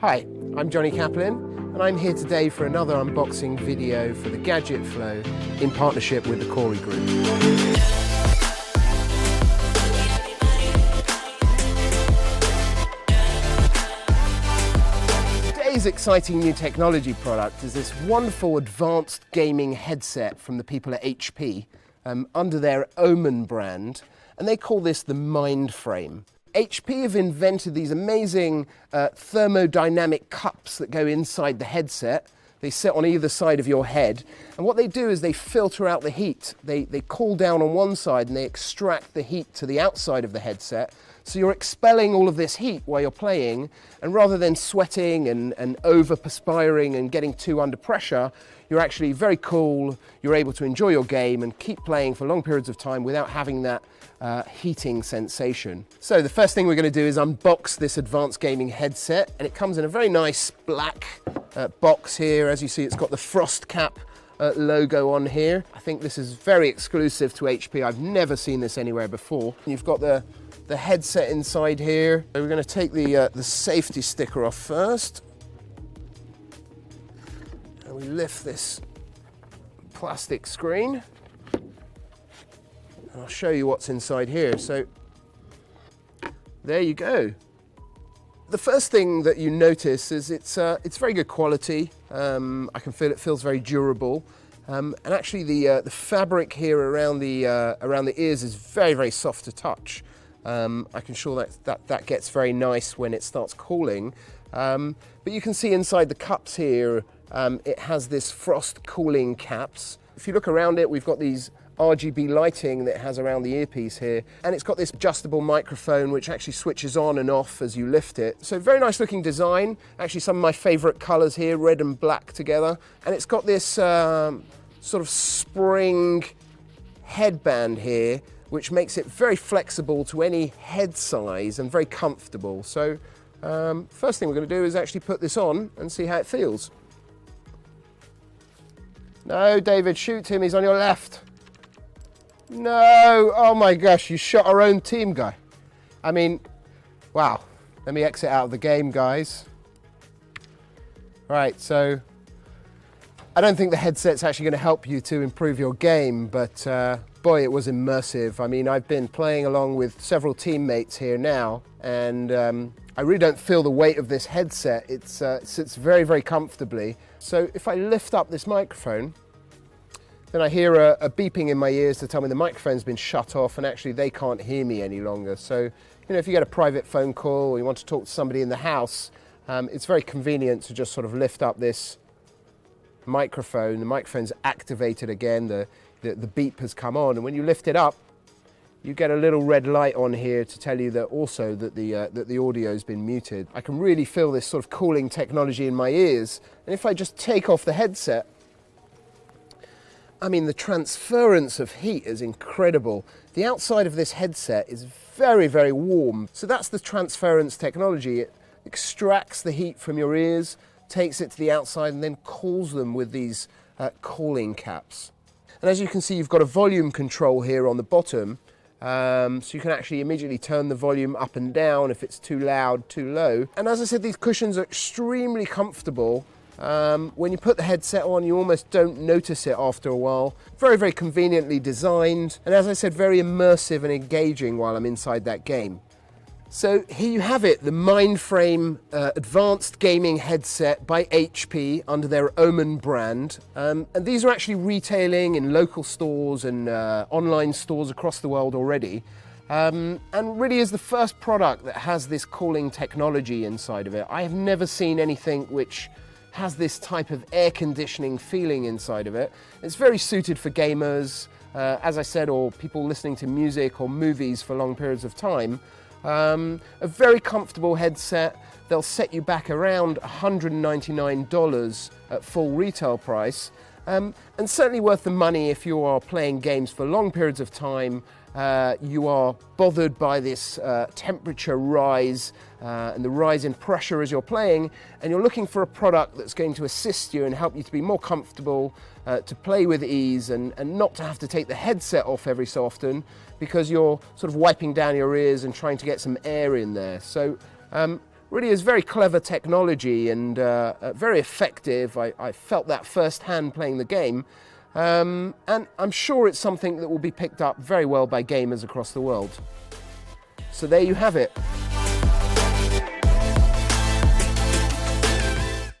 Hi, I'm Johnny Kaplan, and I'm here today for another unboxing video for the Gadget Flow in partnership with the Corey Group. Today's exciting new technology product is this wonderful advanced gaming headset from the people at HP under their OMEN brand, and they call this the Mindframe. HP have invented these amazing thermodynamic cups that go inside the headset. They sit on either side of your head, and what they do is they filter out the heat. They cool down on one side and they extract the heat to the outside of the headset, so you're expelling all of this heat while you're playing, and rather than sweating and over perspiring and getting too under pressure, you're actually very cool, you're able to enjoy your game and keep playing for long periods of time without having that heating sensation. So the first thing we're going to do is unbox this advanced gaming headset, and it comes in a very nice black box here. As you see, it's got the Frost Cap logo on here. I think this is very exclusive to HP. I've never seen this anywhere before. You've got the headset inside here. So we're going to take the safety sticker off first. And we lift this plastic screen. And I'll show you what's inside here. So there you go. The first thing that you notice is it's very good quality. I can feel it feels very durable. And actually the fabric here around the ears is very, very soft to touch. I can sure that gets very nice when it starts cooling. But you can see inside the cups here, it has this frost cooling caps. If you look around it, we've got these RGB lighting that it has around the earpiece here, and it's got this adjustable microphone which actually switches on and off as you lift it. So very nice looking design. Actually some of my favorite colors here, red and black together. And it's got this sort of spring headband here, which makes it very flexible to any head size and very comfortable. So first thing we're going to do is actually put this on and see how it feels. No, David, shoot him, he's on your left. No, oh my gosh, you shot our own team guy. I mean, wow. Let me exit out of the game, guys. Right, so I don't think the headset's actually going to help you to improve your game, but boy, it was immersive. I mean, I've been playing along with several teammates here now, and I really don't feel the weight of this headset. It sits very, very comfortably. So if I lift up this microphone, then I hear a beeping in my ears to tell me the microphone's been shut off and actually they can't hear me any longer. So, you know, if you get a private phone call or you want to talk to somebody in the house, it's very convenient to just sort of lift up this microphone. The microphone's activated again, the beep has come on, and when you lift it up, you get a little red light on here to tell you that also that the audio's been muted. I can really feel this sort of cooling technology in my ears, and if I just take off the headset, I mean, the transference of heat is incredible. The outside of this headset is very, very warm. So that's the transference technology. It extracts the heat from your ears, takes it to the outside, and then cools them with these cooling caps. And as you can see, you've got a volume control here on the bottom. So you can actually immediately turn the volume up and down if it's too loud, too low. And as I said, these cushions are extremely comfortable. When you put the headset on, you almost don't notice it after a while. Very, very conveniently designed, and as I said, very immersive and engaging while I'm inside that game. So here you have it, the Mindframe advanced gaming headset by HP under their OMEN brand. And these are actually retailing in local stores and online stores across the world already. And really is the first product that has this cooling technology inside of it. I have never seen anything which has this type of air conditioning feeling inside of it. It's very suited for gamers, as I said, or people listening to music or movies for long periods of time. A very comfortable headset. They'll set you back around $199 at full retail price, and certainly worth the money if you are playing games for long periods of time. You are bothered by this temperature rise and the rise in pressure as you're playing, and you're looking for a product that's going to assist you and help you to be more comfortable, to play with ease, and not to have to take the headset off every so often because you're sort of wiping down your ears and trying to get some air in there. So really is very clever technology and very effective. I felt that firsthand playing the game. And I'm sure it's something that will be picked up very well by gamers across the world. So there you have it.